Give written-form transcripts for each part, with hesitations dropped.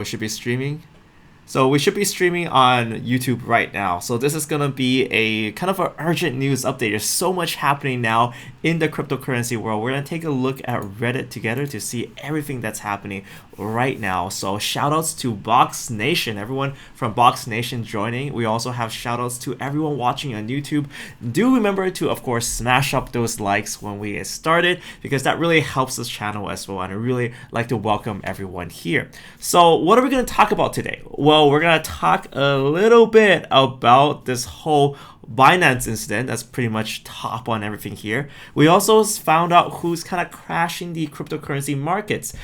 We should be streaming. So we should be streaming on YouTube right now. So this is gonna be a kind of an urgent news update. There's so much happening now in the cryptocurrency world. We're gonna take a look at Reddit together to see everything that's happening right now. So shout outs to Box Nation, everyone from Box Nation joining. We also have shout outs to everyone watching on YouTube. Do remember to, of course, smash up those likes when we get started because that really helps this channel as well. And I really like to welcome everyone here. So what are we gonna talk about today? Well, we're gonna talk a little bit about this whole Binance incident. That's pretty much top on everything here. We also found out who's kind of crashing the cryptocurrency markets.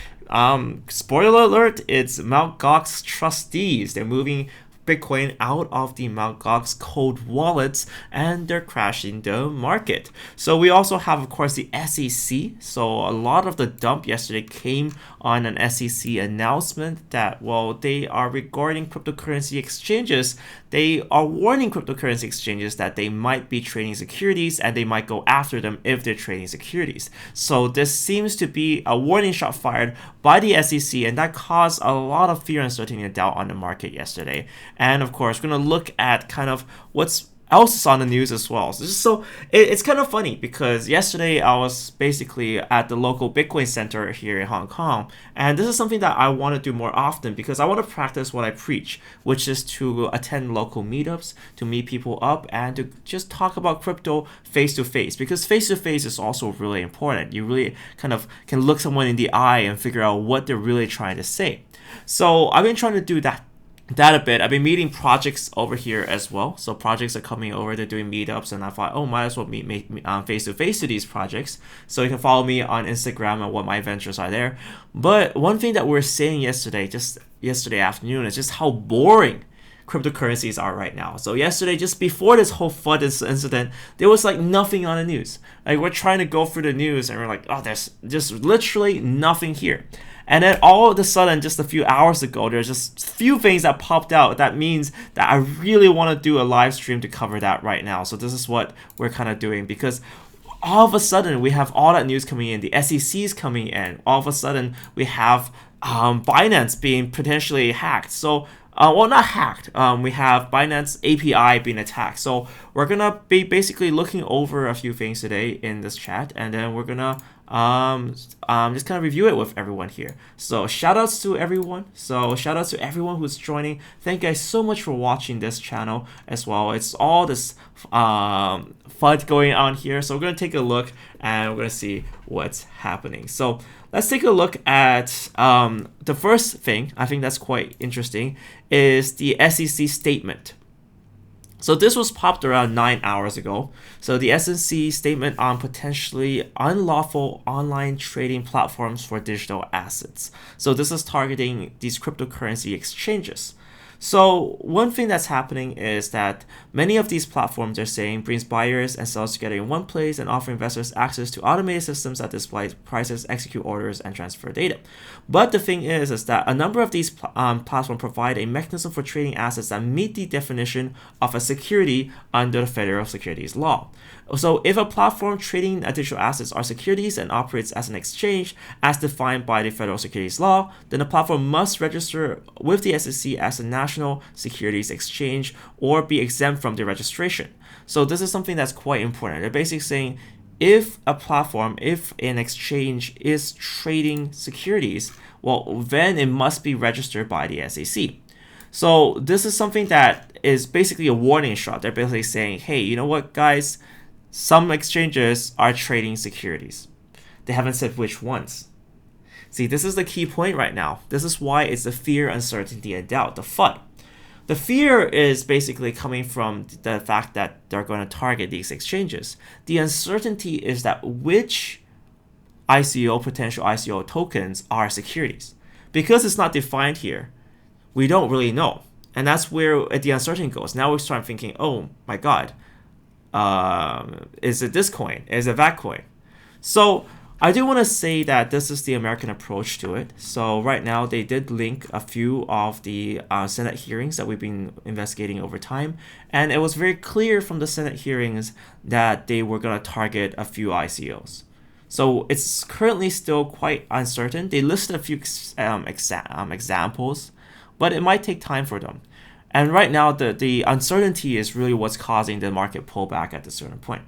Spoiler alert, it's Mt. Gox trustees. They're moving Bitcoin out of the Mt. Gox cold wallets and they're crashing the market. So we also have, of course, the SEC. So a lot of the dump yesterday came on an SEC announcement that, well, they are regarding cryptocurrency exchanges. They are warning cryptocurrency exchanges that they might be trading securities and they might go after them if they're trading securities. So this seems to be a warning shot fired by the SEC, and that caused a lot of fear, uncertainty, and doubt on the market yesterday. And of course, we're going to look at kind of what's else is on the news as well. So it's kind of funny because yesterday I was basically at the local Bitcoin center here in Hong Kong, and this is something that I want to do more often because I want to practice what I preach, which is to attend local meetups, to meet people up, and to just talk about crypto face to face, because face to face is also really important. You really kind of can look someone in the eye and figure out what they're really trying to say. So I've been trying to do that a bit. I've been meeting projects over here as well. So projects are coming over, they're doing meetups, and I thought, oh, might as well meet face to face to these projects. So you can follow me on Instagram and what my ventures are there. But one thing that we're saying yesterday, just yesterday afternoon, is just how boring cryptocurrencies are right now. So yesterday, just before this whole FUD incident, there was like nothing on the news. Like we're trying to go through the news and we're like, oh, there's just literally nothing here. And then all of a sudden, just a few hours ago, there's just a few things that popped out. That means that I really want to do a live stream to cover that right now. So this is what we're kind of doing, because all of a sudden we have all that news coming in. The SEC is coming in. All of a sudden we have Binance being potentially hacked. So well, not hacked. We have Binance API being attacked. So we're gonna be basically looking over a few things today in this chat, and then we're gonna just kind of review it with everyone here. So shout outs to everyone. Who's joining. Thank you guys so much for watching this channel as well. It's all this FUD going on here. So we're gonna take a look and we're gonna see what's happening. So let's take a look at the first thing. I think that's quite interesting is the SEC statement. So this was popped around 9 hours ago. So the SEC statement on potentially unlawful online trading platforms for digital assets. So this is targeting these cryptocurrency exchanges. So one thing that's happening is that many of these platforms are saying brings buyers and sellers together in one place and offer investors access to automated systems that display prices, execute orders, and transfer data. But the thing is that a number of these platforms provide a mechanism for trading assets that meet the definition of a security under the federal securities law. So if a platform trading digital assets are securities and operates as an exchange as defined by the federal securities law, then the platform must register with the SEC as a national securities exchange or be exempt from the registration. So this is something that's quite important. They're basically saying if an exchange is trading securities, well, then it must be registered by the SEC. So this is something that is basically a warning shot. They're basically saying, hey, you know what, guys? Some exchanges are trading securities. They haven't said which ones. See, this is the key point right now. This is why it's the fear, uncertainty, and doubt, the FUD. The fear is basically coming from the fact that they're going to target these exchanges. The uncertainty is that which potential ICO tokens are securities. Because it's not defined here, we don't really know. And that's where the uncertainty goes. Now we start thinking, oh my God, is it this coin? Is it that coin? So I do want to say that this is the American approach to it. So right now they did link a few of the Senate hearings that we've been investigating over time. And it was very clear from the Senate hearings that they were going to target a few ICOs. So it's currently still quite uncertain. They listed a few examples but it might take time for them. And right now, the uncertainty is really what's causing the market pullback at a certain point.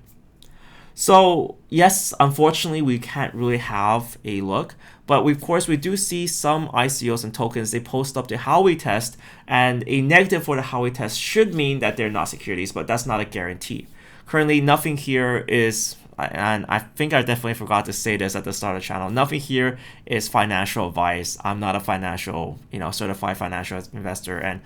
So yes, unfortunately, we can't really have a look, but of course we do see some ICOs and tokens, they post up the Howey test, and a negative for the Howey test should mean that they're not securities, but that's not a guarantee. Currently, nothing here is, and I think I definitely forgot to say this at the start of the channel, nothing here is financial advice. I'm not a financial, certified financial investor, and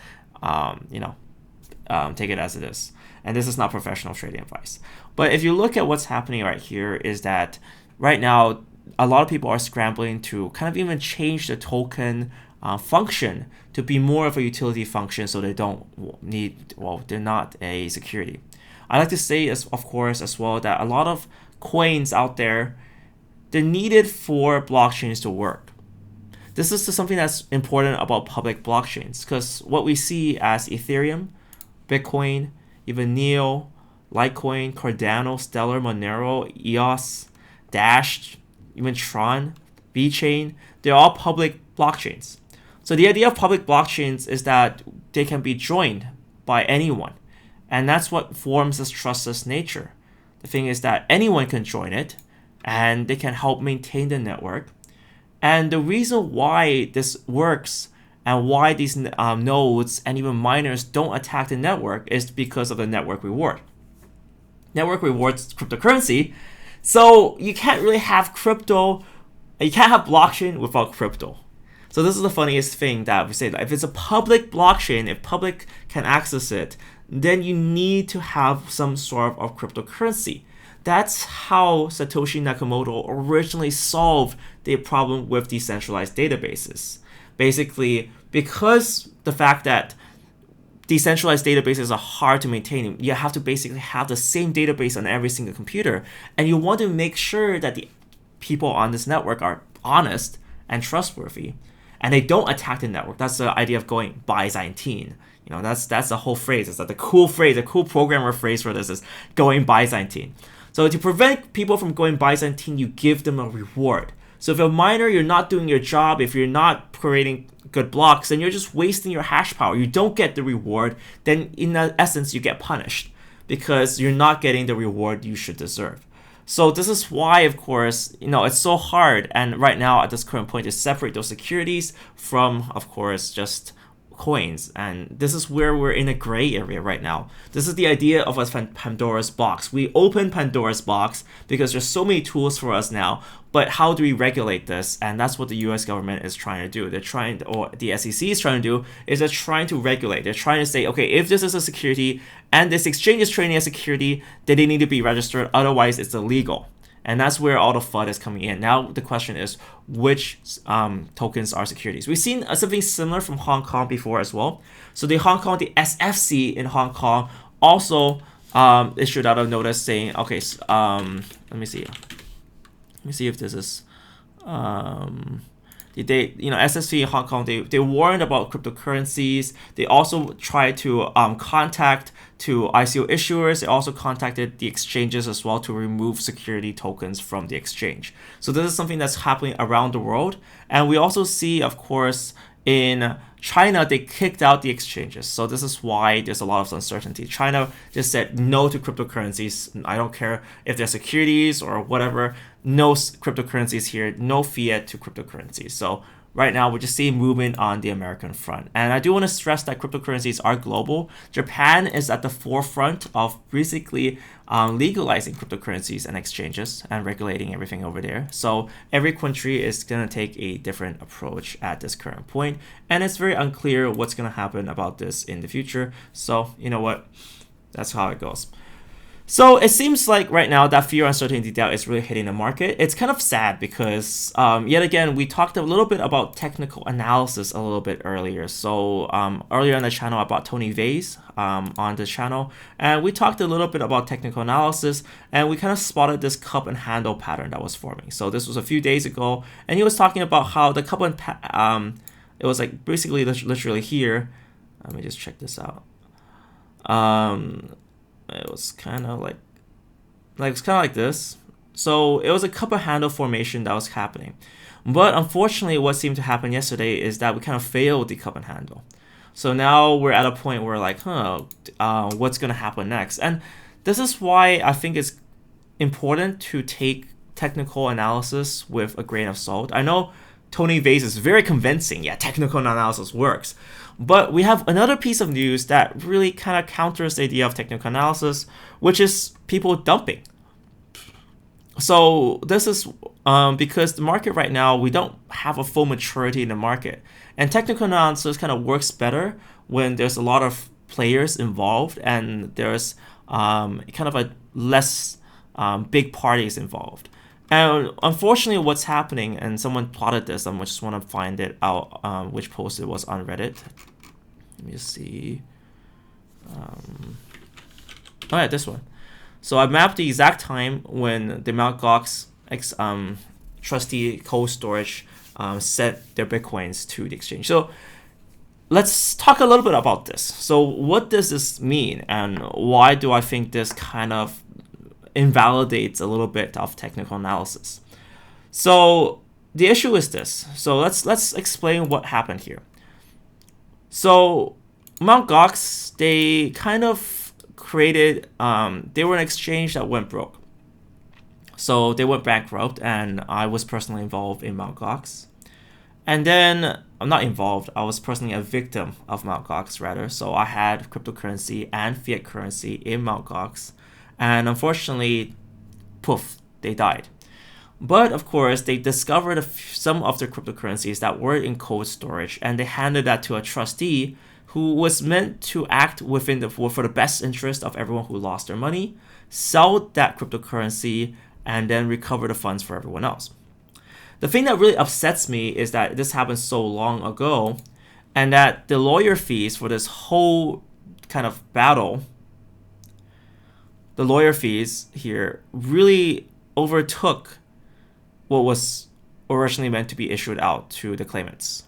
take it as it is. And this is not professional trading advice. But if you look at what's happening right here is that right now, a lot of people are scrambling to kind of even change the token function to be more of a utility function, so they don't need, they're not a security. I like to say, of course, as well, that a lot of coins out there, they're needed for blockchains to work. This is something that's important about public blockchains, because what we see as Ethereum, Bitcoin, even Neo, Litecoin, Cardano, Stellar, Monero, EOS, Dash, even Tron, VeChain, they're all public blockchains. So the idea of public blockchains is that they can be joined by anyone. And that's what forms this trustless nature. The thing is that anyone can join it, and they can help maintain the network. And the reason why this works and why these nodes and even miners don't attack the network is because of the network reward. Network rewards cryptocurrency, so you can't really have crypto, you can't have blockchain without crypto. So this is the funniest thing that we say, that if it's a public blockchain, if public can access it, then you need to have some sort of cryptocurrency. That's how Satoshi Nakamoto originally solved the problem with decentralized databases. Basically, because the fact that decentralized databases are hard to maintain, you have to basically have the same database on every single computer, and you want to make sure that the people on this network are honest and trustworthy, and they don't attack the network. That's the idea of going Byzantine. That's the whole phrase. It's like the cool phrase, the cool programmer phrase for this is going Byzantine. So to prevent people from going Byzantine, you give them a reward. So if you're a miner, you're not doing your job, if you're not creating good blocks, then you're just wasting your hash power. You don't get the reward, then in essence, you get punished because you're not getting the reward you should deserve. So this is why, of course, it's so hard, and right now at this current point, to separate those securities from, of course, just coins. And this is where we're in a gray area right now. This is the idea of a Pandora's box. We open Pandora's box because there's so many tools for us now, but how do we regulate this? And that's what the US government is trying to do. Or the SEC is trying to do, is they're trying to regulate. They're trying to say, okay, if this is a security and this exchange is trading as security, then they need to be registered, otherwise it's illegal. And that's where all the FUD is coming in. Now the question is, which tokens are securities? We've seen something similar from Hong Kong before as well. So the SFC in Hong Kong also issued out a notice saying, okay, let me see. Let me see if this is SSC in Hong Kong, they warned about cryptocurrencies. They also tried to contact to ICO issuers. They also contacted the exchanges as well to remove security tokens from the exchange. So this is something that's happening around the world. And we also see, of course, in China, they kicked out the exchanges. So this is why there's a lot of uncertainty. China just said no to cryptocurrencies. I don't care if they're securities or whatever. No cryptocurrencies here. No fiat to cryptocurrencies. So right now, we're just seeing movement on the American front. And I do want to stress that cryptocurrencies are global. Japan is at the forefront of basically legalizing cryptocurrencies and exchanges and regulating everything over there. So every country is going to take a different approach at this current point. And it's very unclear what's going to happen about this in the future. So you know what? That's how it goes. So it seems like right now that fear, uncertainty, doubt is really hitting the market. It's kind of sad because yet again, we talked a little bit about technical analysis a little bit earlier. So earlier on the channel about Tony Vase on the channel, and we talked a little bit about technical analysis, and we kind of spotted this cup and handle pattern that was forming. So this was a few days ago, and he was talking about how the cup and it was like basically literally here. Let me just check this out. It was kind of like this. So it was a cup and handle formation that was happening. But unfortunately, what seemed to happen yesterday is that we kind of failed the cup and handle. So now we're at a point where like, what's going to happen next? And this is why I think it's important to take technical analysis with a grain of salt. I know Tony Vase is very convincing. Yeah, technical analysis works. But we have another piece of news that really kind of counters the idea of technical analysis, which is people dumping. So this is because the market right now, we don't have a full maturity in the market. And technical analysis kind of works better when there's a lot of players involved and there's kind of a less big parties involved. And unfortunately, what's happening, and someone plotted this, I just want to find it out, which post it was on Reddit. Let me see. Oh yeah, this one. So I mapped the exact time when the Mt. Gox trustee cold storage sent their Bitcoins to the exchange. So let's talk a little bit about this. So what does this mean, and why do I think this kind of invalidates a little bit of technical analysis? So the issue is this. So let's explain what happened here. So Mt. Gox, they kind of created, they were an exchange that went broke. So they went bankrupt, and I was personally involved in Mt. Gox. And then, I'm not involved, I was personally a victim of Mt. Gox rather. So I had cryptocurrency and fiat currency in Mt. Gox. And unfortunately, poof, they died. But of course, they discovered some of their cryptocurrencies that were in cold storage, and they handed that to a trustee who was meant to act within for the best interest of everyone who lost their money, sell that cryptocurrency, and then recover the funds for everyone else. The thing that really upsets me is that this happened so long ago, and that the lawyer fees for this whole kind of battle, the lawyer fees here really overtook what was originally meant to be issued out to the claimants.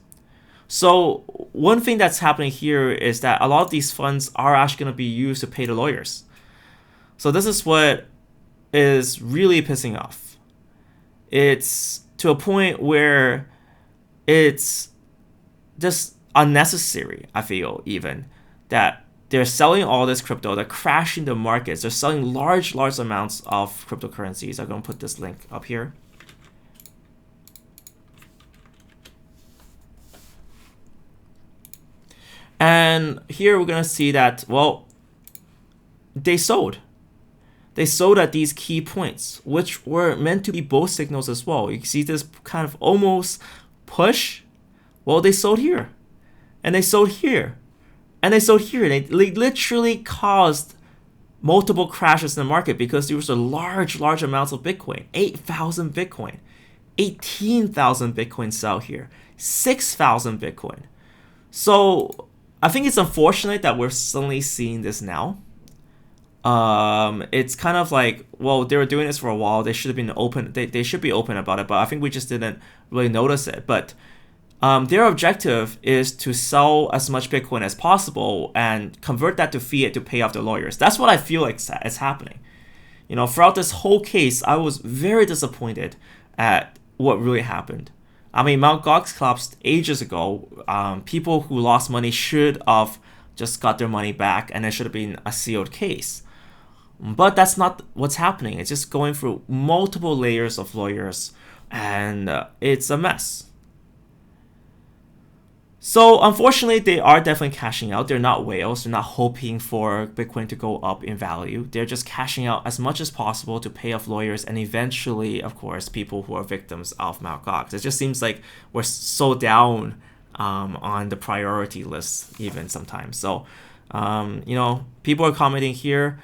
So one thing that's happening here is that a lot of these funds are actually going to be used to pay the lawyers. So this is what is really pissing off. It's to a point where it's just unnecessary, I feel, even, that they're selling all this crypto, they're crashing the markets, they're selling large amounts of cryptocurrencies. I'm going to put this link up here. And here we're going to see that, well, they sold. They sold at these key points, which were meant to be bull signals as well. You can see this kind of almost push. Well, they sold here. And they sold here. And they sold here. And they literally caused multiple crashes in the market because there was a large amounts of Bitcoin. 8,000 Bitcoin. 18,000 Bitcoin sell here. 6,000 Bitcoin. So I think it's unfortunate that we're suddenly seeing this now. It's kind of like, well, they were doing this for a while. They should have been open. They should be open about it, but I think we just didn't really notice it. But their objective is to sell as much Bitcoin as possible and convert that to fiat to pay off their lawyers. That's what I feel like is happening. You know, throughout this whole case, I was very disappointed at what really happened. I mean, Mt. Gox collapsed ages ago. People who lost money should have just got their money back, and it should have been a sealed case. But that's not what's happening. It's just going through multiple layers of lawyers, and it's a mess. So unfortunately, they are definitely cashing out. They're not whales. They're not hoping for Bitcoin to go up in value. They're just cashing out as much as possible to pay off lawyers and eventually, of course, people who are victims of Mt. Gox. It just seems like we're so down on the priority list even sometimes. So, people are commenting here.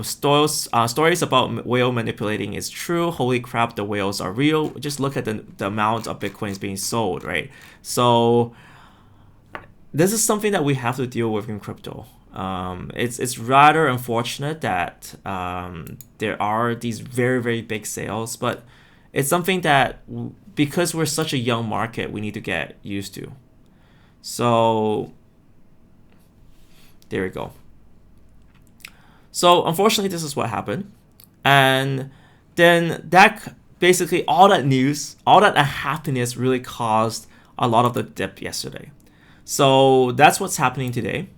Stories about whale manipulating is true. Holy crap, the whales are real. Just look at the amount of Bitcoins being sold, right? So this is something that we have to deal with in crypto. It's rather unfortunate that there are these very big sales, but it's something that because we're such a young market, we need to get used to. So there we go. So unfortunately, this is what happened, and then that basically all that news, all that unhappiness really caused a lot of the dip yesterday. So that's what's happening today.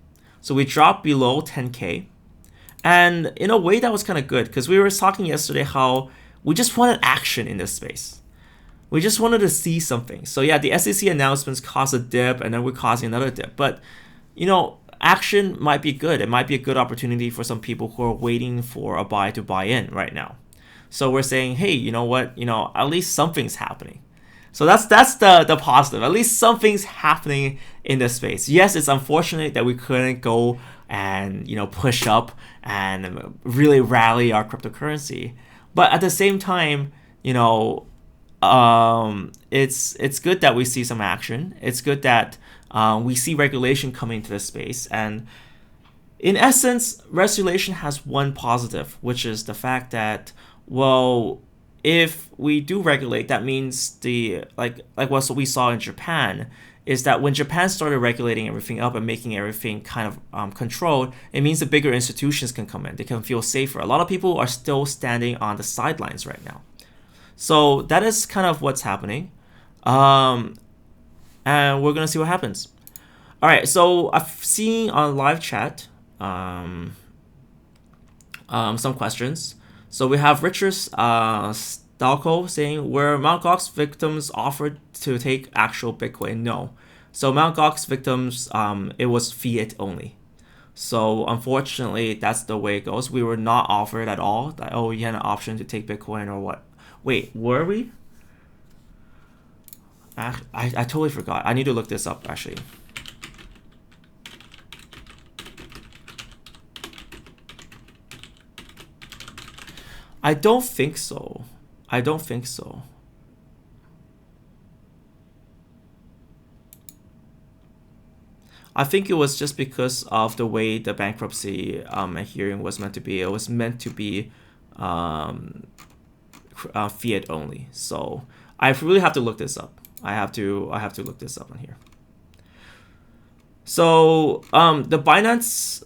So we dropped below 10K. And in a way, that was kind of good because we were talking yesterday how we just wanted action in this space. We just wanted to see something. So yeah, the SEC announcements caused a dip and then we're causing another dip. But, action might be good. It might be a good opportunity for some people who are waiting for a buy to buy in right now. So we're saying, hey, you know what? At least something's happening. So that's the positive. At least something's happening in this space. Yes, it's unfortunate that we couldn't go and push up and really rally our cryptocurrency. But at the same time, it's good that we see some action. It's good that we see regulation coming to this space. And in essence, regulation has one positive, which is the fact that, well, if we do regulate, that means like what we saw in Japan is that when Japan started regulating everything up and making everything kind of controlled, it means the bigger institutions can come in. They can feel safer. A lot of people are still standing on the sidelines right now. So that is kind of what's happening. And we're going to see what happens. All right, so I've seen on live chat some questions. So we have Richard Stalko saying, were Mt. Gox victims offered to take actual Bitcoin? No. So Mt. Gox victims, it was fiat only. So unfortunately, that's the way it goes. We were not offered at all that, oh, you had an option to take Bitcoin or what. Wait, were we? I totally forgot. I need to look this up, actually. I don't think so. I don't think so. I think it was just because of the way the bankruptcy hearing was meant to be. It was meant to be fiat only. So I really have to look this up. I have to look this up on here. So the Binance.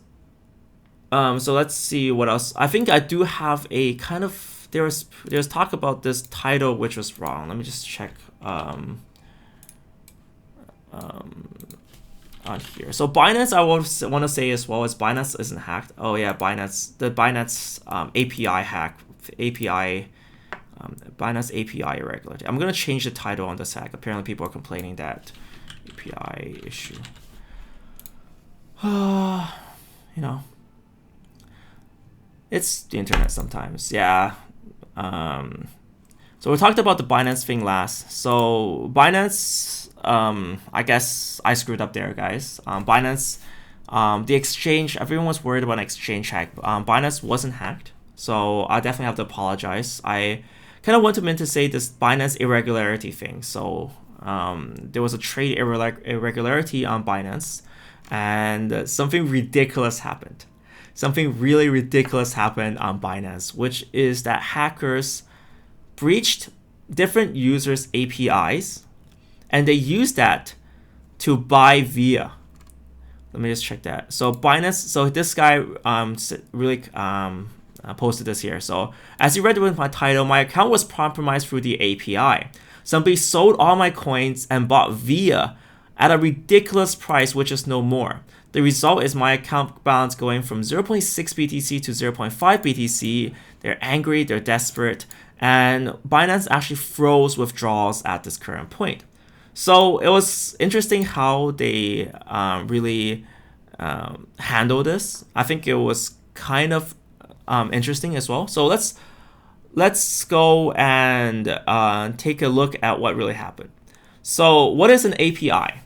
So let's see what else. I think I do have a kind of there's talk about this title which was wrong. Let me just check on here. So Binance, I want to say as well as Binance isn't hacked. Oh yeah, the Binance API hack, Binance API irregularity. I'm gonna change the title on this hack. Apparently people are complaining that API issue. It's the internet sometimes, yeah. So we talked about the Binance thing last. So Binance, I guess I screwed up there, guys. Binance, the exchange, everyone was worried about an exchange hack. Binance wasn't hacked, so I definitely have to apologize. I kind of wanted to say this Binance irregularity thing. So there was a trade irregularity on Binance, and something ridiculous happened. Something really ridiculous happened on Binance, which is that hackers breached different users' APIs, and they used that to buy via. Let me just check that. So Binance, so this guy really posted this here. So as you read with my title, my account was compromised through the API. Somebody sold all my coins and bought via at a ridiculous price, which is no more. The result is my account balance going from 0.6 BTC to 0.5 BTC. They're angry, they're desperate, and Binance actually froze withdrawals at this current point. So it was interesting how they really handled this. I think it was kind of interesting as well. So let's go and take a look at what really happened. So what is an API?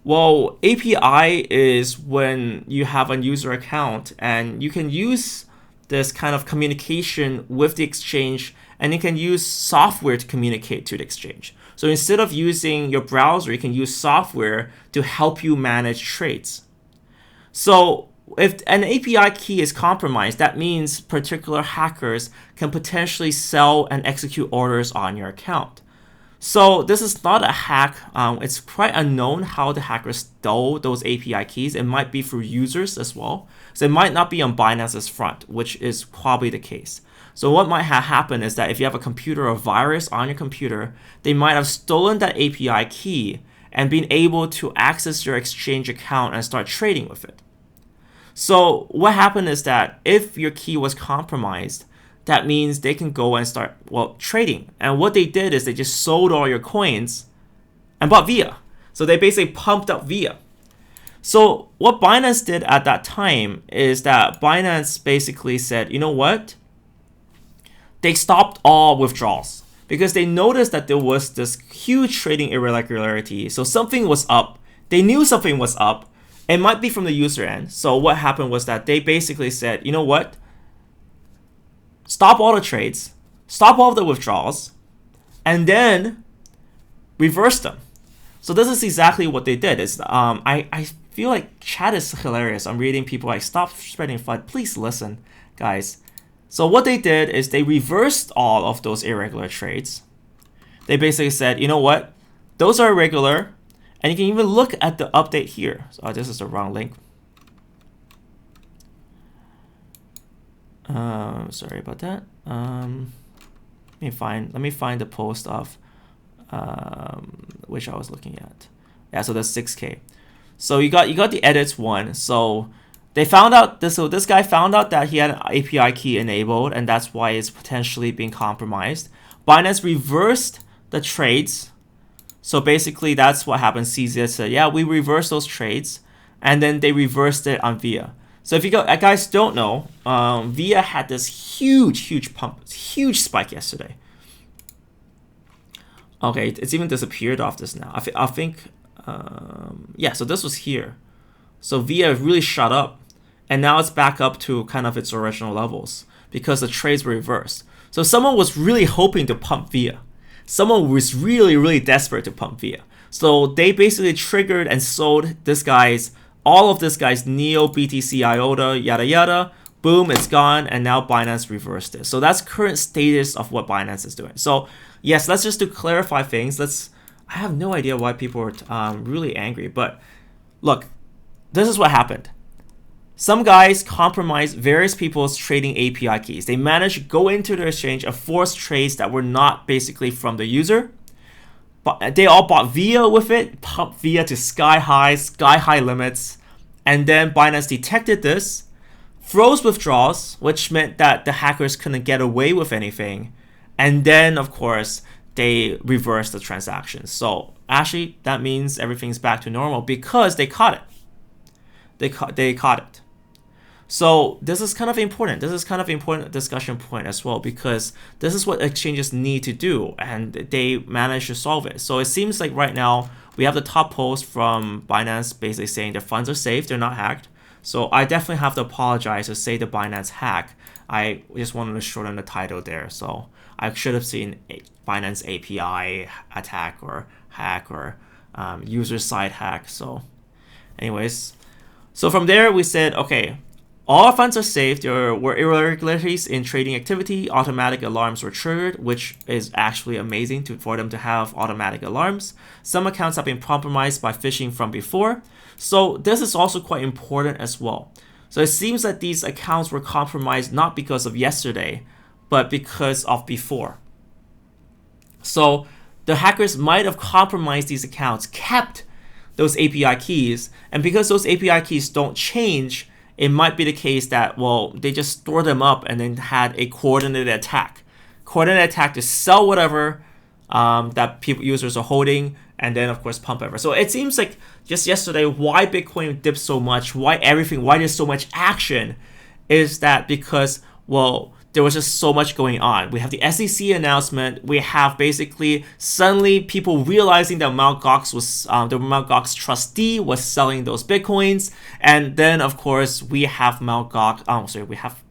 Well, API is when you have a user account and you can use this kind of communication with the exchange, and you can use software to communicate to the exchange. So instead of using your browser, you can use software to help you manage trades. So if an API key is compromised, that means particular hackers can potentially sell and execute orders on your account. So this is not a hack. It's quite unknown how the hackers stole those API keys. It might be through users as well. So it might not be on Binance's front, which is probably the case. So what might have happened is that if you have a computer or virus on your computer, they might have stolen that API key and been able to access your exchange account and start trading with it. So what happened is that if your key was compromised, that means they can go and start, well, trading. And what they did is they just sold all your coins and bought VIA. So they basically pumped up VIA. So what Binance did at that time is that Binance basically said, you know what? They stopped all withdrawals because they noticed that there was this huge trading irregularity. So something was up. They knew something was up. It might be from the user end. So what happened was that they basically said, you know what? Stop all the trades, stop all the withdrawals, and then reverse them. So this is exactly what they did. Is I feel like chat is hilarious. I'm reading people like, stop spreading FUD. Please listen, guys. So what they did is they reversed all of those irregular trades. They basically said, you know what? Those are irregular. And you can even look at the update here. So this is the wrong link. Sorry about that. Let me find the post of which I was looking at. Yeah, so that's 6K. So you got the edits one. So they found out this. So this guy found out that he had an API key enabled, and that's why it's potentially being compromised. Binance reversed the trades. So basically, that's what happened. CZ said, yeah, we reversed those trades, and then they reversed it on VIA. So if you guys don't know, VIA had this huge pump, huge spike yesterday. Okay, it's even disappeared off this now. I think, yeah, so this was here. So VIA really shot up, and now it's back up to kind of its original levels because the trades were reversed. So someone was really hoping to pump VIA. Someone was really desperate to pump VIA. So they basically triggered and sold all of this guy's Neo, BTC, IOTA, yada yada. Boom, it's gone, and now Binance reversed it. So that's current status of what Binance is doing. So yes, let's just to clarify things. I have no idea why people are really angry, but look, this is what happened. Some guys compromised various people's trading API keys. They managed to go into their exchange and force trades that were not basically from the user. But they all bought VIA with it, pumped VIA to sky high limits. And then Binance detected this, froze withdrawals, which meant that the hackers couldn't get away with anything. And then, of course, they reversed the transactions. So actually, that means everything's back to normal because they caught it. They caught it. So this is kind of important. This is kind of important discussion point as well, because this is what exchanges need to do, and they managed to solve it. So it seems like right now we have the top post from Binance basically saying their funds are safe, they're not hacked. So I definitely have to apologize to say the Binance hack. I just wanted to shorten the title there. So I should have seen Binance API attack or hack or user side hack. So anyways, so from there we said, okay, all funds are safe. There were irregularities in trading activity. Automatic alarms were triggered, which is actually amazing for them to have automatic alarms. Some accounts have been compromised by phishing from before. So this is also quite important as well. So it seems that these accounts were compromised not because of yesterday, but because of before. So the hackers might have compromised these accounts, kept those API keys, and because those API keys don't change, it might be the case that, well, they just store them up and then had a coordinated attack. Coordinated attack to sell whatever that users are holding, and then, of course, pump ever. So it seems like just yesterday, why Bitcoin dipped so much, why there's so much action, is that because, well, there was just so much going on. We have the SEC announcement. We have basically suddenly people realizing that Mt. Gox was the Mt. Gox trustee was selling those Bitcoins, and then of course we have we have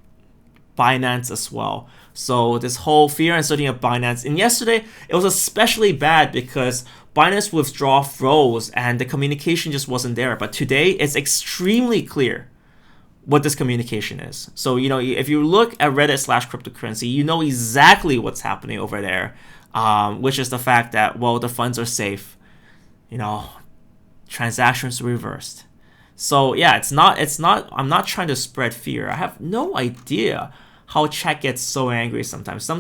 Binance as well. So this whole fear and uncertainty of Binance. And yesterday it was especially bad because Binance withdrawal froze and the communication just wasn't there. But today it's extremely clear what this communication is. So, if you look at Reddit/cryptocurrency, you know exactly what's happening over there. which is the fact that, well, the funds are safe, you know, transactions reversed. So yeah, I'm not trying to spread fear. I have no idea how chat gets so angry sometimes.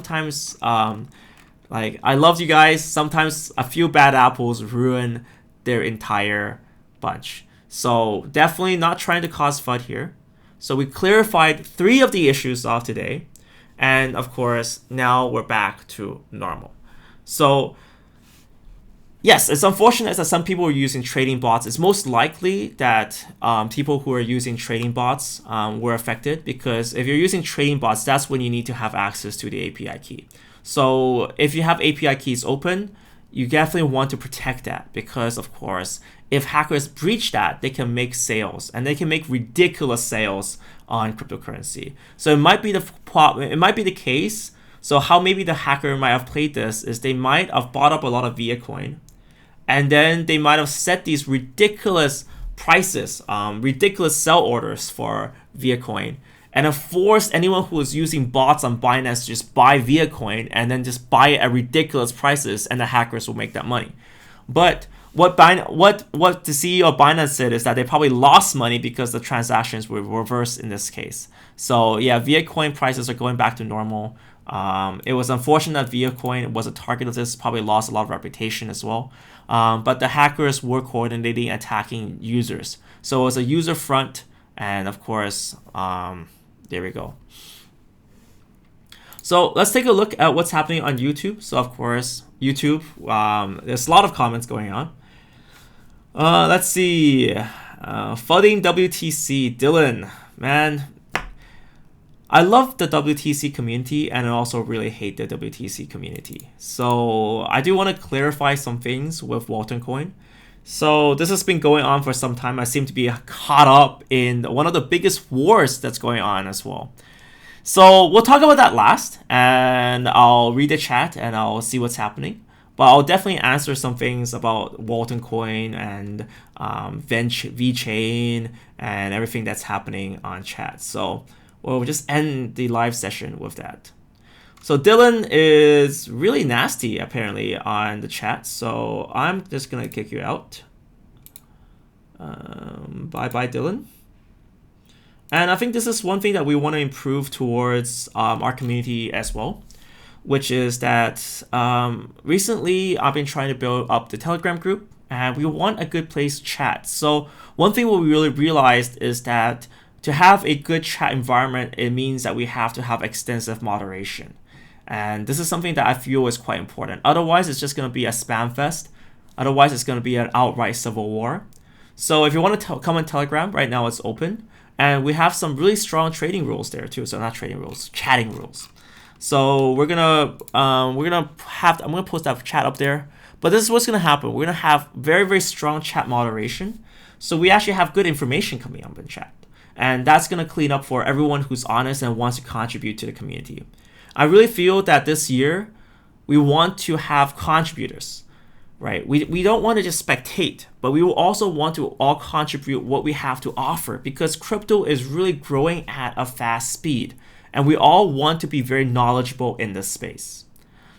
Like, I love you guys. Sometimes a few bad apples ruin their entire bunch. So definitely not trying to cause FUD here. So we clarified 3 of the issues of today. And of course, now we're back to normal. So yes, it's unfortunate that some people are using trading bots. It's most likely that people who are using trading bots were affected, because if you're using trading bots, that's when you need to have access to the API key. So if you have API keys open, you definitely want to protect that, because of course, if hackers breach that, they can make sales, and they can make ridiculous sales on cryptocurrency. So it might be the case. So how maybe the hacker might have played this is they might have bought up a lot of Viacoin, and then they might have set these ridiculous prices, ridiculous sell orders for Viacoin, and have forced anyone who is using bots on Binance to just buy Viacoin and then just buy it at ridiculous prices, and the hackers will make that money. But what the CEO of Binance said is that they probably lost money because the transactions were reversed in this case. So yeah, Viacoin prices are going back to normal. It was unfortunate that Viacoin was a target of this, probably lost a lot of reputation as well. But the hackers were coordinating, attacking users. So it was a user front, and of course, there we go. So let's take a look at what's happening on YouTube. So of course, YouTube, there's a lot of comments going on. Let's see. Flooding WTC, Dylan, man. I love the WTC community, and I also really hate the WTC community. So I do want to clarify some things with Walton Coin. So this has been going on for some time. I seem to be caught up in one of the biggest wars that's going on as well. So we'll talk about that last, and I'll read the chat and I'll see what's happening. But I'll definitely answer some things about Walton Coin and VeChain and everything that's happening on chat. So we'll just end the live session with that. So Dylan is really nasty apparently on the chat. So I'm just gonna kick you out. Bye Dylan. And I think this is one thing that we want to improve towards our community as well, which is that recently I've been trying to build up the Telegram group, and we want a good place to chat. So one thing what we really realized is that to have a good chat environment, it means that we have to have extensive moderation. And this is something that I feel is quite important. Otherwise, it's just going to be a spam fest. Otherwise, it's going to be an outright civil war. So if you want to come on Telegram, right now it's open. And we have some really strong trading rules there too. So not trading rules, chatting rules. So I'm gonna post that chat up there. But this is what's gonna happen. We're gonna have very, very strong chat moderation. So we actually have good information coming up in chat. And that's gonna clean up for everyone who's honest and wants to contribute to the community. I really feel that this year we want to have contributors. Right? We don't want to just spectate, but we will also want to all contribute what we have to offer, because crypto is really growing at a fast speed, and we all want to be very knowledgeable in this space.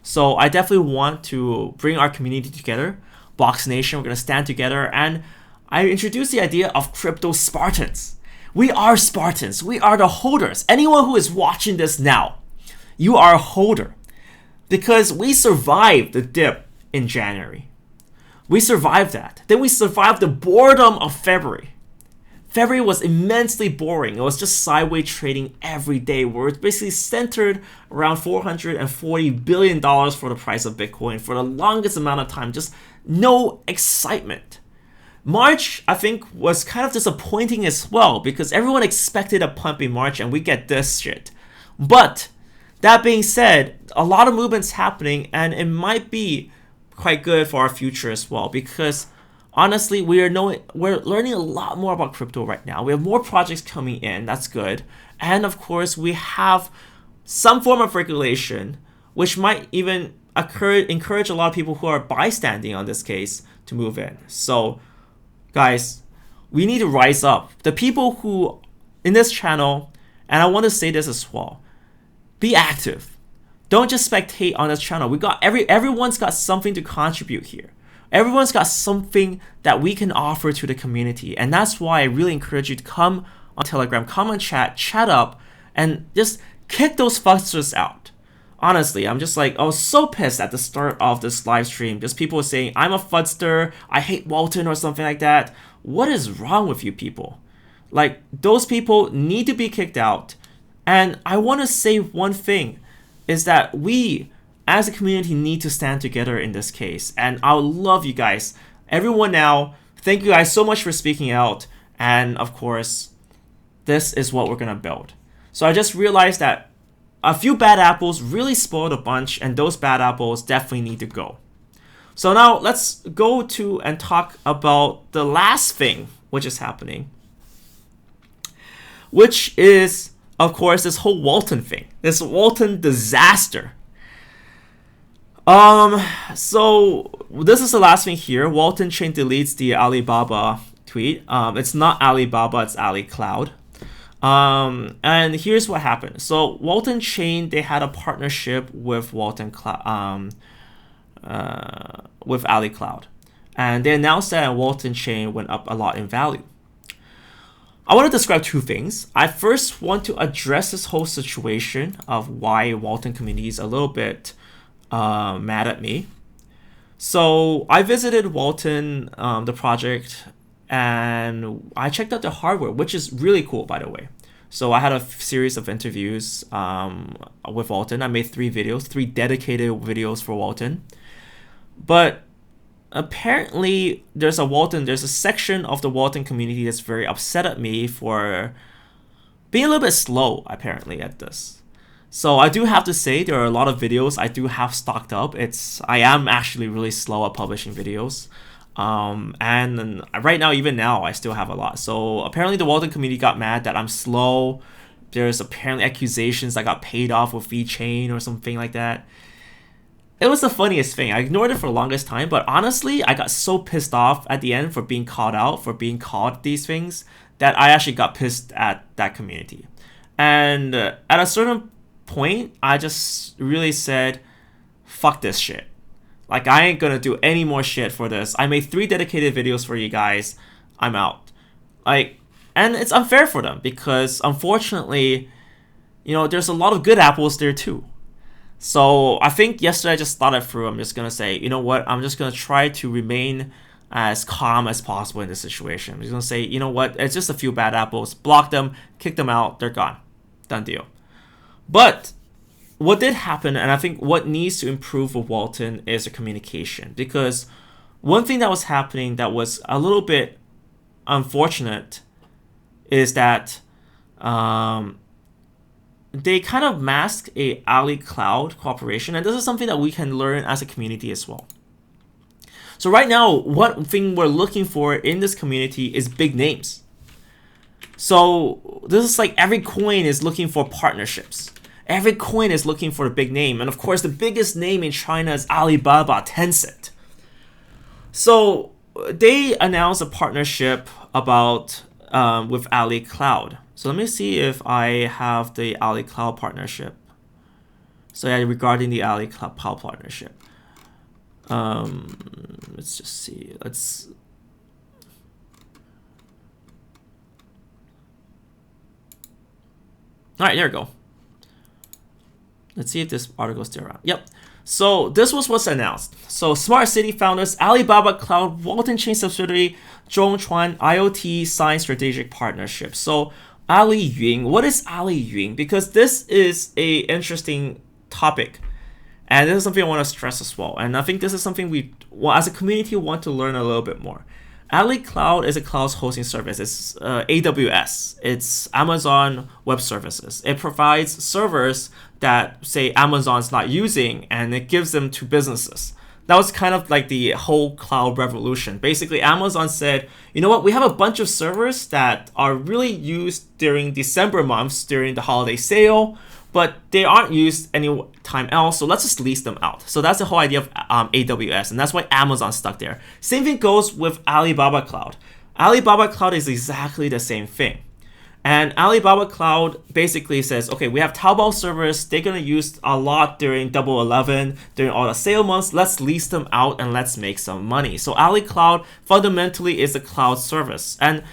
So I definitely want to bring our community together. Box Nation, we're going to stand together, and I introduced the idea of crypto Spartans. We are Spartans. We are the holders. Anyone who is watching this now, you are a holder, because we survived the dip in January. We survived that. Then we survived the boredom of February. February was immensely boring. It was just sideways trading every day, where it's basically centered around $440 billion for the price of Bitcoin for the longest amount of time. Just no excitement. March, I think, was kind of disappointing as well, because everyone expected a pump in March, and we get this shit. But that being said, a lot of movements happening, and it might be quite good for our future as well, because honestly, we're learning a lot more about crypto right now. We have more projects coming in, that's good. And of course, we have some form of regulation, which might even encourage a lot of people who are bystanding on this case to move in. So guys, we need to rise up. The people who in this channel, and I want to say this as well, be active. Don't just spectate on this channel. We got everyone's got something to contribute here. Everyone's got something that we can offer to the community. And that's why I really encourage you to come on Telegram, come on chat up, and just kick those fuzzers out. Honestly, I'm just like, I was so pissed at the start of this live stream. Just people saying, I'm a fudster, I hate Walton or something like that. What is wrong with you people? Like, those people need to be kicked out. And I want to say one thing, is that we, as a community, need to stand together in this case. And I love you guys. Everyone now, thank you guys so much for speaking out. And of course, this is what we're going to build. So I just realized that a few bad apples really spoiled a bunch, and those bad apples definitely need to go. So now let's go to and talk about the last thing which is happening, which is, of course, this whole Walton thing, this Walton disaster. So this is the last thing here. Walton Chain deletes the Alibaba tweet. It's not Alibaba, it's Ali Cloud. And here's what happened. So Walton Chain, they had a partnership with with Ali Cloud, and they announced that Walton Chain went up a lot in value. I want to describe two things. I first want to address this whole situation of why Walton community is a little bit mad at me. So I visited Walton, the project, and I checked out the hardware, which is really cool, by the way. So I had a series of interviews with Walton. I made 3 dedicated videos for Walton. But apparently there's a section of the Walton community that's very upset at me for being a little bit slow, apparently, at this. So I do have to say there are a lot of videos I do have stocked up. I am actually really slow at publishing videos. And right now, even now, I still have a lot. So apparently the Walton community got mad that I'm slow. There's apparently accusations I got paid off with VeChain or something like that. It was the funniest thing. I ignored it for the longest time, but honestly, I got so pissed off at the end for being called out, for being called these things, that I actually got pissed at that community. And at a certain point, I just really said, fuck this shit. Like, I ain't gonna do any more shit for this. I made 3 dedicated videos for you guys. I'm out. Like, and it's unfair for them because, unfortunately, there's a lot of good apples there too. So I think yesterday I just thought it through. I'm just gonna say, you know what? I'm just gonna try to remain as calm as possible in this situation. I'm just gonna say, you know what? It's just a few bad apples. Block them, kick them out. They're gone. Done deal. But what did happen, and I think what needs to improve with Walton, is the communication. Because one thing that was happening that was a little bit unfortunate is that they kind of mask a Ali Cloud cooperation, and this is something that we can learn as a community as well. So right now, one thing we're looking for in this community is big names. So this is like every coin is looking for partnerships. Every coin is looking for a big name. And of course, the biggest name in China is Alibaba, Tencent. So they announced a partnership with Ali Cloud. So let me see if I have the Ali Cloud partnership. So yeah, regarding the Ali Cloud partnership. Let's just see. All right, there we go. Let's see if this article is still around. Yep. So this was what's announced. So Smart City founders, Alibaba Cloud, Walton Chain subsidiary, Zhongchuan IoT sign strategic partnership. So Ali Yun, what is Ali Yun? Because this is a interesting topic, and this is something I want to stress as well. And I think this is something we, as a community, want to learn a little bit more. Ali Cloud is a cloud hosting service. It's AWS. It's Amazon Web Services. It provides servers that, say, Amazon's not using, and it gives them to businesses. That was kind of like the whole cloud revolution. Basically, Amazon said, you know what, we have a bunch of servers that are really used during December months, during the holiday sale, but they aren't used any time else, so let's just lease them out. So that's the whole idea of AWS, and that's why Amazon stuck there. Same thing goes with Alibaba Cloud. Alibaba Cloud is exactly the same thing. And Alibaba Cloud basically says, okay, we have Taobao servers. They're going to use a lot during Double 11, during all the sale months. Let's lease them out and let's make some money. So Ali Cloud fundamentally is a cloud service. And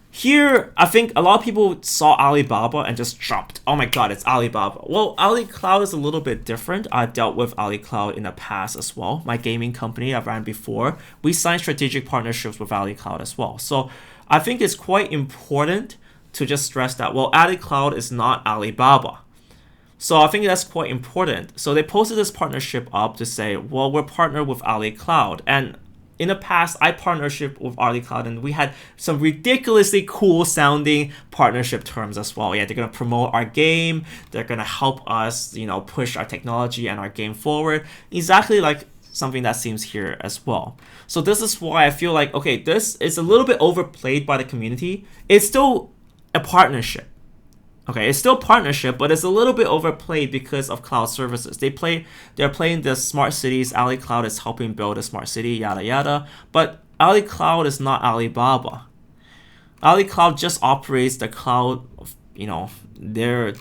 here, I think a lot of people saw Alibaba and just jumped. Oh my god, it's Alibaba. Well, Ali Cloud is a little bit different. I've dealt with Ali Cloud in the past as well. My gaming company I've ran before, we signed strategic partnerships with Ali Cloud as well. So I think it's quite important to just stress that, well, Ali Cloud is not Alibaba. So I think that's quite important. So they posted this partnership up to say, well, we're partnered with Ali Cloud. And in the past, I partnership with Ali Cloud, and we had some ridiculously cool sounding partnership terms as well. Yeah, they're gonna promote our game. They're gonna help us, push our technology and our game forward. Exactly like something that seems here as well. So this is why I feel like, okay, this is a little bit overplayed by the community. It's still a partnership. Okay, it's still partnership, but it's a little bit overplayed because of cloud services. They're playing the smart cities. Ali Cloud is helping build a smart city, yada yada. But Ali Cloud is not Alibaba. Ali Cloud just operates the cloud, their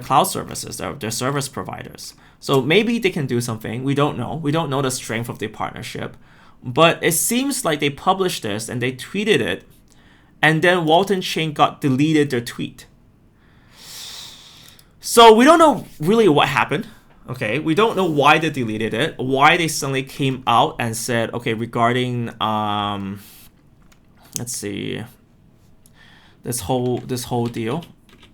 cloud services, their service providers. So maybe they can do something. We don't know. We don't know the strength of the partnership. But it seems like they published this and they tweeted it, and then Walton Chain got deleted their tweet. So we don't know really what happened. Okay, we don't know why they deleted it, why they suddenly came out and said, okay, regarding let's see, this whole deal.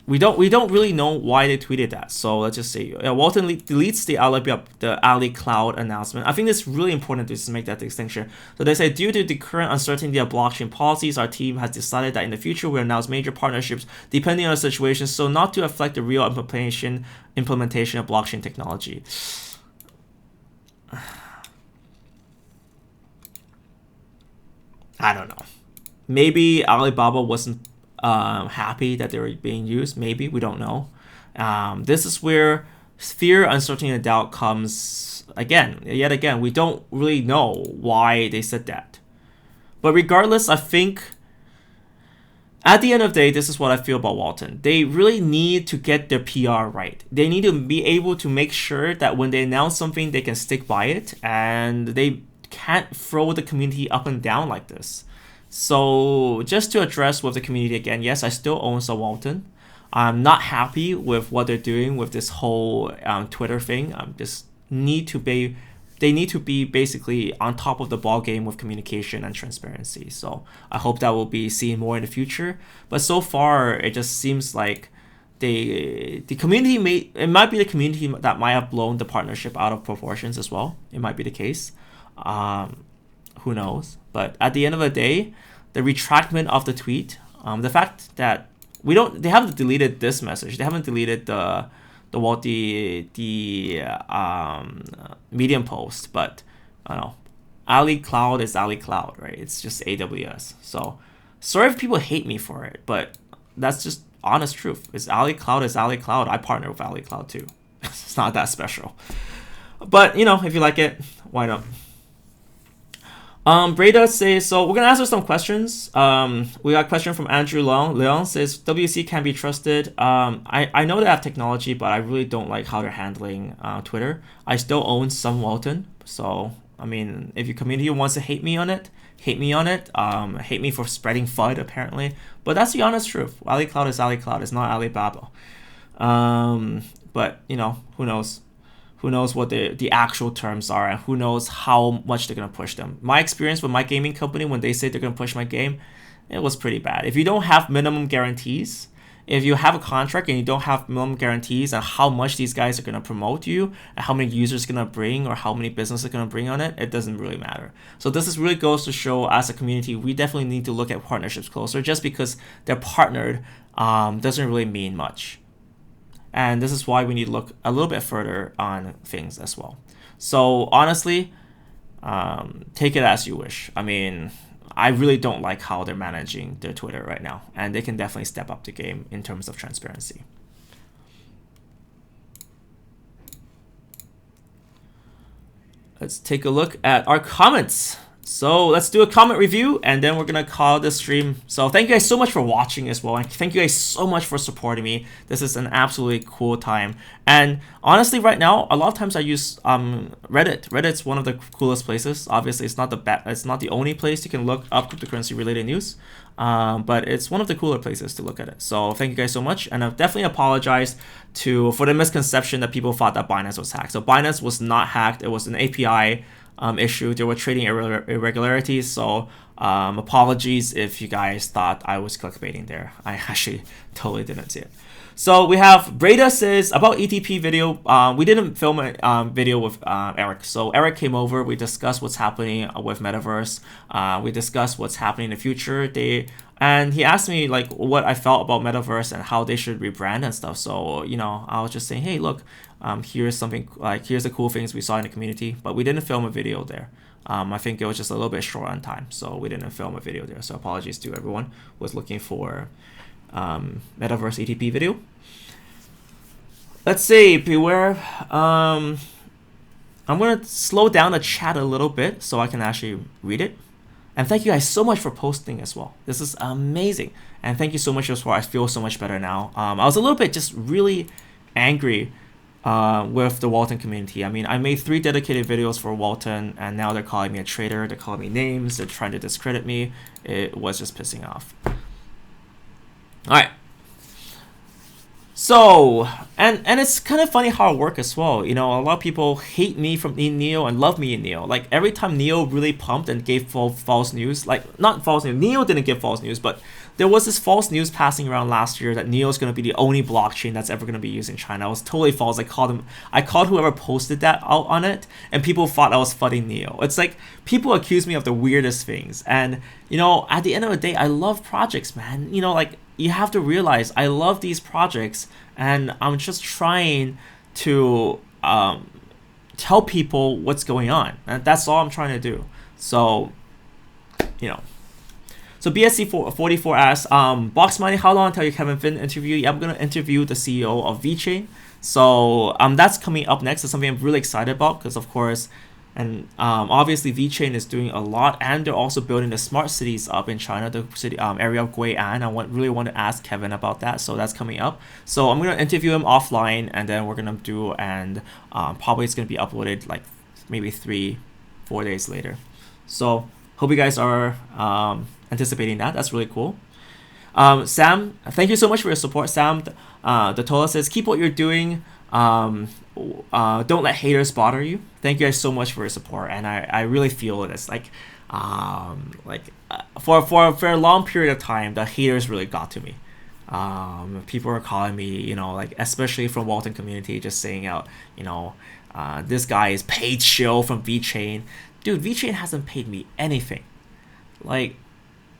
We don't really know why they tweeted that. So let's just say Walton deletes the Ali Cloud announcement. I think it's really important to just make that distinction. So they say, due to the current uncertainty of blockchain policies, our team has decided that in the future we announce major partnerships depending on the situation, so not to affect the real implementation of blockchain technology. I don't know. Maybe Alibaba wasn't happy that they were being used. Maybe, we don't know. This is where fear, uncertainty, and doubt comes yet again. We don't really know why they said that. But regardless, I think at the end of the day, this is what I feel about Walton. They really need to get their PR right. They need to be able to make sure that when they announce something, they can stick by it, and they can't throw the community up and down like this. So just to address with the community again, yes, I still own some Walton. I'm not happy with what they're doing with this whole Twitter thing. They need to be basically on top of the ball game with communication and transparency. So I hope that will be seen more in the future. But so far, it just seems like the community it might be the community that might have blown the partnership out of proportions as well. It might be the case. Who knows? But at the end of the day, the retractment of the tweet, the fact that they haven't deleted this message. They haven't deleted the Medium post, but I don't know. Ali Cloud is Ali Cloud, right? It's just AWS. So sorry if people hate me for it, but that's just honest truth. It's Ali Cloud is Ali Cloud. I partner with Ali Cloud too. It's not that special. But if you like it, why not? Breda says, so we're gonna answer some questions. We got a question from Andrew Leon. Leon says, WC can be trusted. I know they have technology, but I really don't like how they're handling Twitter. I still own some Walton, so I mean, if your community wants to hate me on it, hate me on it. Hate me for spreading FUD apparently, but that's the honest truth. Ali Cloud is Ali Cloud. It's not Alibaba. But who knows? Who knows what the actual terms are, and who knows how much they're going to push them. My experience with my gaming company, when they say they're going to push my game, it was pretty bad. If you don't have minimum guarantees, if you have a contract and you don't have minimum guarantees on how much these guys are going to promote you, and how many users going to bring, or how many businesses are going to bring on it, it doesn't really matter. So this really goes to show, as a community, we definitely need to look at partnerships closer. Just because they're partnered doesn't really mean much. And this is why we need to look a little bit further on things as well. So honestly, take it as you wish. I mean, I really don't like how they're managing their Twitter right now. And they can definitely step up the game in terms of transparency. Let's take a look at our comments. So let's do a comment review and then we're gonna call this stream. So thank you guys so much for watching as well, and thank you guys so much for supporting me. This is an absolutely cool time. And honestly, right now, a lot of times I use Reddit. Reddit's one of the coolest places. Obviously, it's not the only place you can look up cryptocurrency related news, but it's one of the cooler places to look at it. So thank you guys so much, and I've definitely apologized for the misconception that people thought that Binance was hacked. So Binance was not hacked. It was an API issue. There were trading irregularities, so apologies if you guys thought I was clickbaiting there. I actually totally didn't see it. So we have Breda says about ETP video. We didn't film a video with Eric. So Eric came over. We discussed what's happening with Metaverse. We discussed what's happening in the future. And he asked me like what I felt about Metaverse and how they should rebrand and stuff. So, you know, I was just saying, hey, look, here's something, like, here's the cool things we saw in the community, but we didn't film a video there. I think it was just a little bit short on time, so we didn't film a video there. So apologies to everyone who was looking for Metaverse ETP video. Let's see, beware. I'm gonna slow down the chat a little bit so I can actually read it. And thank you guys so much for posting as well. This is amazing. And thank you so much as well. I feel so much better now. I was a little bit just really angry with the Walton community. I mean, I made 3 dedicated videos for Walton, and now they're calling me a traitor. They're calling me names. They're trying to discredit me. It was just pissing off. All right. So, and it's kind of funny how it works as well. You know, a lot of people hate me in Neo and love me in Neo. Like, every time Neo really pumped and gave false news, like, not false news, Neo didn't give false news, but there was this false news passing around last year that Neo is going to be the only blockchain that's ever going to be used in China. It was totally false. I called whoever posted that out on it, and people thought I was fudding Neo. It's like, people accuse me of the weirdest things. And, you know, at the end of the day, I love projects, man. You know, like, you have to realize I love these projects, and I'm just trying to tell people what's going on, and that's all I'm trying to do. So, you know. So BSC44 asks, Boxmining, how long until your Kevin Finn interview? Yeah, I'm gonna interview the CEO of VeChain. So that's coming up next. It's something I'm really excited about because, of course, and obviously VeChain is doing a lot, and they're also building the smart cities up in China, the city area of Gui'an. I really want to ask Kevin about that, so that's coming up. So I'm gonna interview him offline, and then we're gonna do, and probably it's gonna be uploaded like maybe 3-4 days later. So hope you guys are anticipating that. That's really cool. Sam, thank you so much for your support. Sam, the Tola says, keep what you're doing. Don't let haters bother you. Thank you guys so much for your support, and I really feel it. It's like for a long period of time, the haters really got to me. People are calling me, you know, like, especially from Walton community, just saying out, you know, this guy is paid shill from VeChain. Dude, VeChain hasn't paid me anything. Like,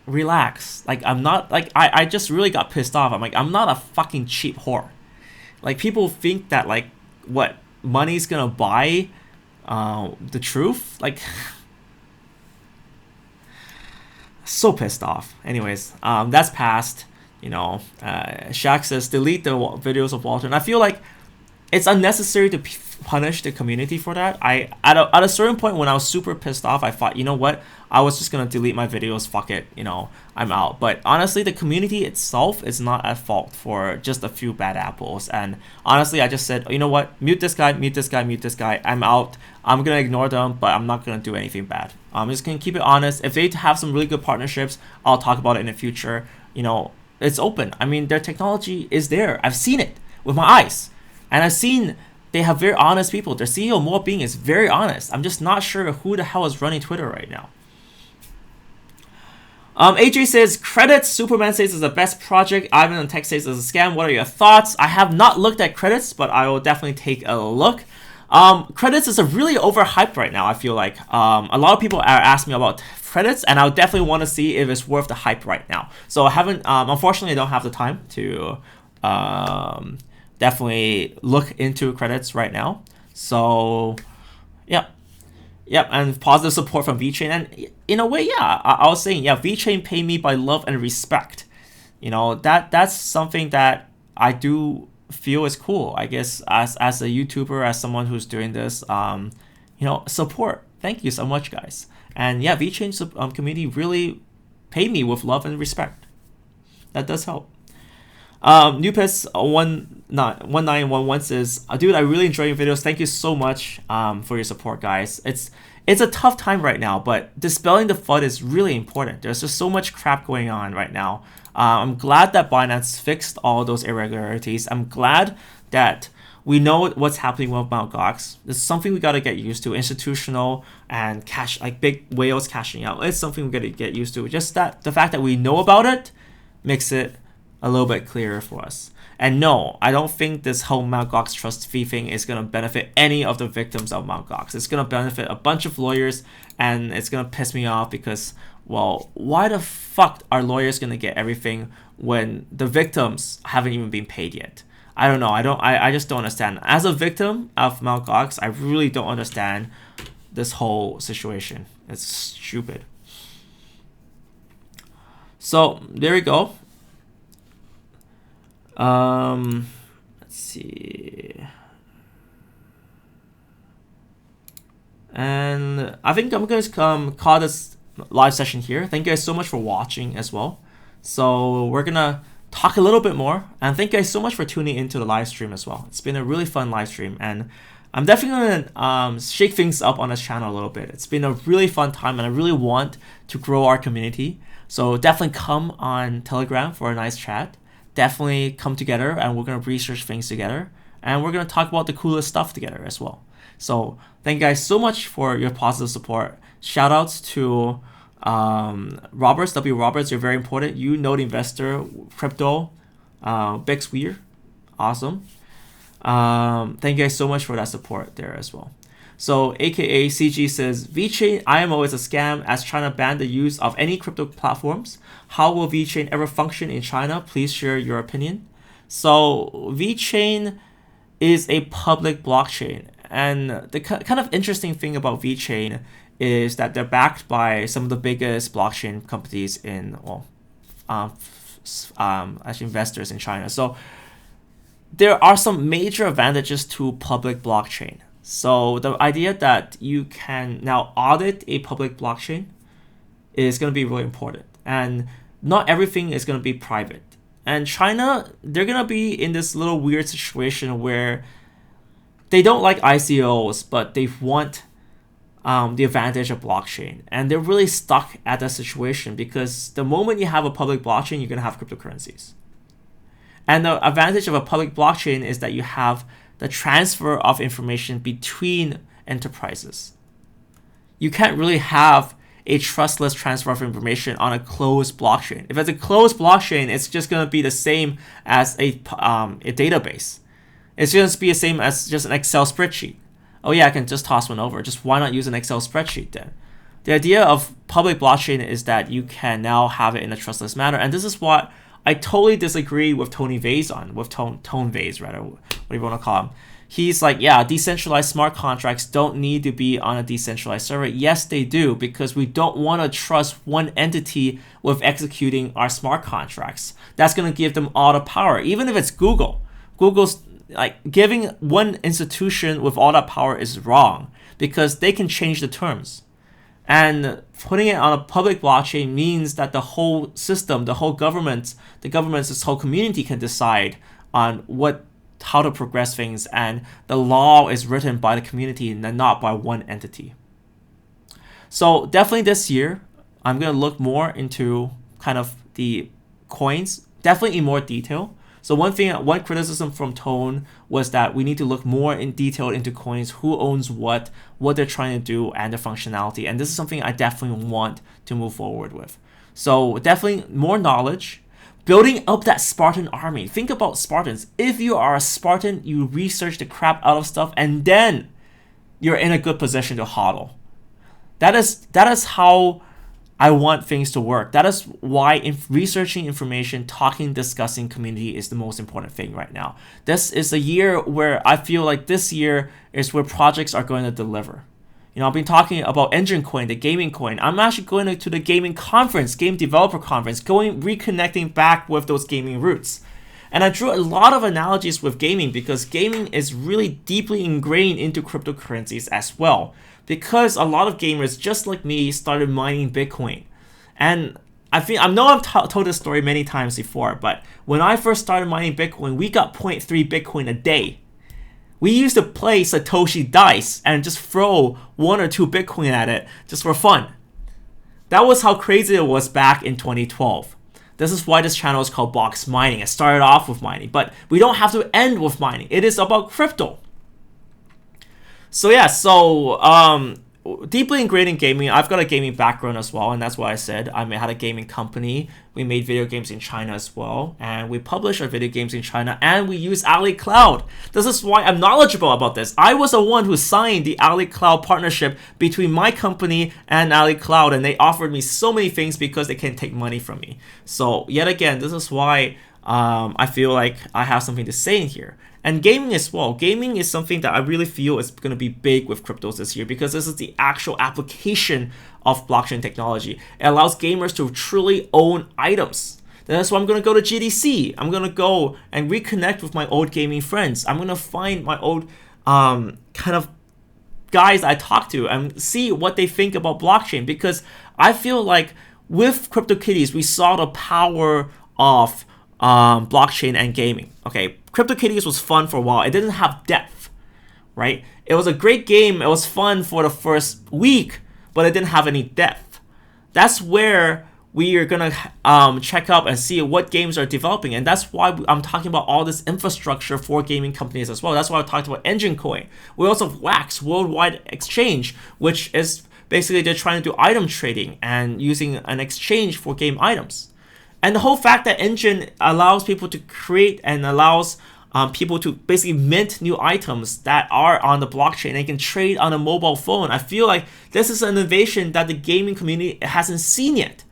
relax. Like, I'm not, like, I just really got pissed off. I'm like, I'm not a fucking cheap whore. Like, people think that, like, what, money's gonna buy the truth? Like, so pissed off. Anyways, that's past, you know. Shaq says, delete the videos of Walter. And I feel like it's unnecessary to punish the community for that. At a certain point when I was super pissed off, I thought, you know what, I was just gonna delete my videos, fuck it, you know, I'm out. But honestly, the community itself is not at fault for just a few bad apples. And honestly, I just said, you know what, mute this guy, mute this guy, mute this guy, I'm out. I'm gonna ignore them, but I'm not gonna do anything bad. I'm just gonna keep it honest. If they have some really good partnerships, I'll talk about it in the future. You know, it's open. I mean, their technology is there. I've seen it with my eyes, and I've seen they have very honest people. Their CEO, Mo Bing, is very honest. I'm just not sure who the hell is running Twitter right now. AJ says, credits, Superman says is the best project. Ivan on Tech says is a scam. What are your thoughts? I have not looked at credits, but I will definitely take a look. Credits is a really overhyped right now, I feel like. A lot of people are asking me about credits, and I would definitely want to see if it's worth the hype right now. So I haven't, unfortunately, I don't have the time to definitely look into credits right now. So, yeah. Yep, and positive support from VeChain. And in a way, yeah, I was saying, yeah, VeChain pay me by love and respect. You know, that's something that I do feel is cool. I guess as a YouTuber, as someone who's doing this, you know, support. Thank you so much, guys. And yeah, VeChain's community really paid me with love and respect. That does help. Nupus 1911 says, dude, I really enjoy your videos. Thank you so much for your support, guys. It's a tough time right now, but dispelling the FUD is really important. There's just so much crap going on right now. I'm glad that Binance fixed all those irregularities. I'm glad that we know what's happening with Mt. Gox. It's something we got to get used to. Institutional and cash, like big whales cashing out. It's something we got to get used to. Just that the fact that we know about it makes it a little bit clearer for us. And no, I don't think this whole Mt. Gox trust fee thing is going to benefit any of the victims of Mt. Gox. It's going to benefit a bunch of lawyers, and it's going to piss me off because, well, why the fuck are lawyers going to get everything when the victims haven't even been paid yet? I don't know. I just don't understand. As a victim of Mt. Gox, I really don't understand this whole situation. It's stupid. So there we go. Let's see. And I think I'm going to call this live session here. Thank you guys so much for watching as well. So we're going to talk a little bit more. And thank you guys so much for tuning into the live stream as well. It's been a really fun live stream. And I'm definitely going to shake things up on this channel a little bit. It's been a really fun time, and I really want to grow our community. So definitely come on Telegram for a nice chat. Definitely come together, and we're going to research things together, and we're going to talk about the coolest stuff together as well. So thank you guys so much for your positive support. Shout outs to Roberts, W. Roberts, you're very important. You know the investor, crypto, Bix Weir, awesome. Thank you guys so much for that support there as well. So aka CG says, VeChain IMO is a scam as China banned the use of any crypto platforms. How will VeChain ever function in China? Please share your opinion. So VeChain is a public blockchain, and the kind of interesting thing about VeChain is that they're backed by some of the biggest blockchain companies in, as investors in China. So there are some major advantages to public blockchain. So the idea that you can now audit a public blockchain is going to be really important. And not everything is going to be private. And China, they're going to be in this little weird situation where they don't like ICOs, but they want the advantage of blockchain. And they're really stuck at that situation because the moment you have a public blockchain, you're going to have cryptocurrencies. And the advantage of a public blockchain is that you have the transfer of information between enterprises. You can't really have a trustless transfer of information on a closed blockchain. If it's a closed blockchain, it's just going to be the same as a database. It's going to be the same as just an Excel spreadsheet. Oh yeah, I can just toss one over. Just why not use an Excel spreadsheet then? The idea of public blockchain is that you can now have it in a trustless manner. And this is what I totally disagree with Tone Vays, rather, what you want to call him. He's like, yeah, decentralized smart contracts don't need to be on a decentralized server. Yes, they do, because we don't want to trust one entity with executing our smart contracts. That's going to give them all the power. Even if it's Google. Google's like giving one institution with all that power is wrong because they can change the terms. And putting it on a public blockchain means that the whole system, the government, this whole community can decide on how to progress things, and the law is written by the community and not by one entity. So definitely this year, I'm going to look more into kind of the coins, definitely in more detail. So one criticism from Tone was that we need to look more in detail into coins, who owns what they're trying to do, and their functionality. And this is something I definitely want to move forward with. So definitely more knowledge, building up that Spartan army. Think about Spartans. If you are a Spartan, you research the crap out of stuff, and then you're in a good position to hodl. That is how I want things to work. That is why researching information, talking, discussing community is the most important thing right now. This is a year where I feel like this year is where projects are going to deliver. You know, I've been talking about Engine Coin, the gaming coin. I'm actually going to the gaming conference, game developer conference, reconnecting back with those gaming roots. And I drew a lot of analogies with gaming because gaming is really deeply ingrained into cryptocurrencies as well. Because a lot of gamers, just like me, started mining Bitcoin. And I know I've told this story many times before, but when I first started mining Bitcoin, we got 0.3 Bitcoin a day. We used to play Satoshi dice and just throw 1 or 2 Bitcoin at it just for fun. That was how crazy it was back in 2012. This is why this channel is called Boxmining. It started off with mining, but we don't have to end with mining. It is about crypto. So yeah, deeply ingrained in gaming. I've got a gaming background as well, and that's why I said I had a gaming company. We made video games in China as well, and we publish our video games in China, and we use Ali Cloud. This is why I'm knowledgeable about this. I was the one who signed the Ali Cloud partnership between my company and Ali Cloud, and they offered me so many things because they can't take money from me. So yet again, this is why I feel like I have something to say in here. And gaming as well. Gaming is something that I really feel is going to be big with cryptos this year because this is the actual application of blockchain technology. It allows gamers to truly own items. That's why I'm going to go to GDC. I'm going to go and reconnect with my old gaming friends. I'm going to find my old kind of guys I talk to and see what they think about blockchain, because I feel like with CryptoKitties, we saw the power of blockchain and gaming. Okay, CryptoKitties was fun for a while. It didn't have depth, right? It was a great game. It was fun for the first week, but it didn't have any depth. That's where we are gonna check up and see what games are developing, and that's why I'm talking about all this infrastructure for gaming companies as well. That's why I talked about Engine Coin. We also have Wax, Worldwide Exchange, which is basically they're trying to do item trading and using an exchange for game items. And the whole fact that Engine allows people to create and allows people to basically mint new items that are on the blockchain and can trade on a mobile phone. I feel like this is an innovation that the gaming community hasn't seen yet.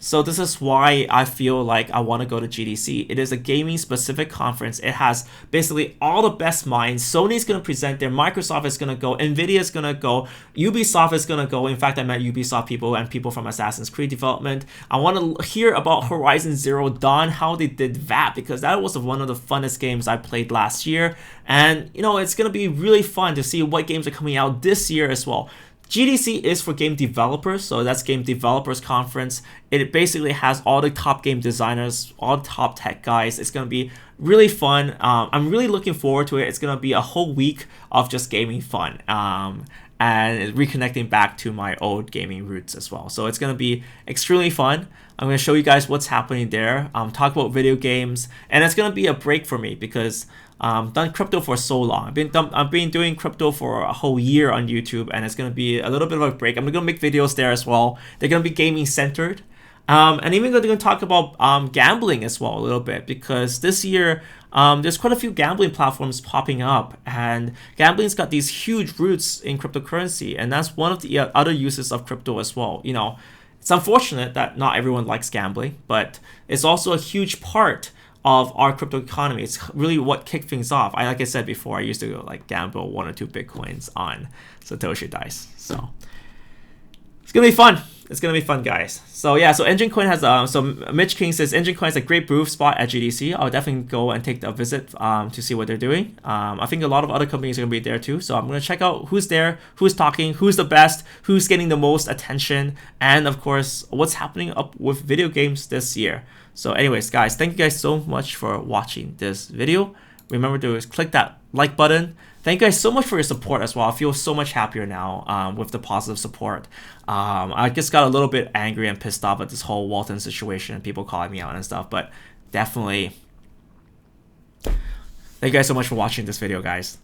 So this is why I feel like I want to go to GDC. It is a gaming specific conference. It has basically all the best minds. Sony's going to present there. Microsoft is going to go. Nvidia is going to go. Ubisoft is going to go. In fact, I met Ubisoft people and people from Assassin's Creed development. I want to hear about Horizon Zero Dawn, how they did that, because that was one of the funnest games I played last year. And, you know, it's going to be really fun to see what games are coming out this year as well. GDC is for game developers, so that's Game Developers Conference. It basically has all the top game designers, all the top tech guys. It's going to be really fun. I'm really looking forward to it. It's going to be a whole week of just gaming fun and reconnecting back to my old gaming roots as well. So it's going to be extremely fun. I'm going to show you guys what's happening there, talk about video games, and it's going to be a break for me because I've done crypto for so long. I've been doing crypto for a whole year on YouTube, and it's going to be a little bit of a break. I'm going to make videos there as well. They're going to be gaming centered. And even going to talk about gambling as well a little bit, because this year there's quite a few gambling platforms popping up, and gambling's got these huge roots in cryptocurrency, and that's one of the other uses of crypto as well. You know, it's unfortunate that not everyone likes gambling, but it's also a huge part of our crypto economy. It's really what kicked things off. Like I said before, I used to go like gamble 1 or 2 Bitcoins on Satoshi dice. So it's gonna be fun. It's gonna be fun, guys. So yeah, so Engine Coin has so Mitch King says Engine Coin is a great booth spot at GDC. I'll definitely go and take a visit to see what they're doing. I think a lot of other companies are gonna be there too. So I'm gonna check out who's there, who's talking, who's the best, who's getting the most attention, and of course what's happening up with video games this year. So anyways, guys, thank you guys so much for watching this video. Remember to click that like button. Thank you guys so much for your support as well. I feel so much happier now with the positive support. I just got a little bit angry and pissed off at this whole Walton situation and people calling me out and stuff, but definitely thank you guys so much for watching this video, guys.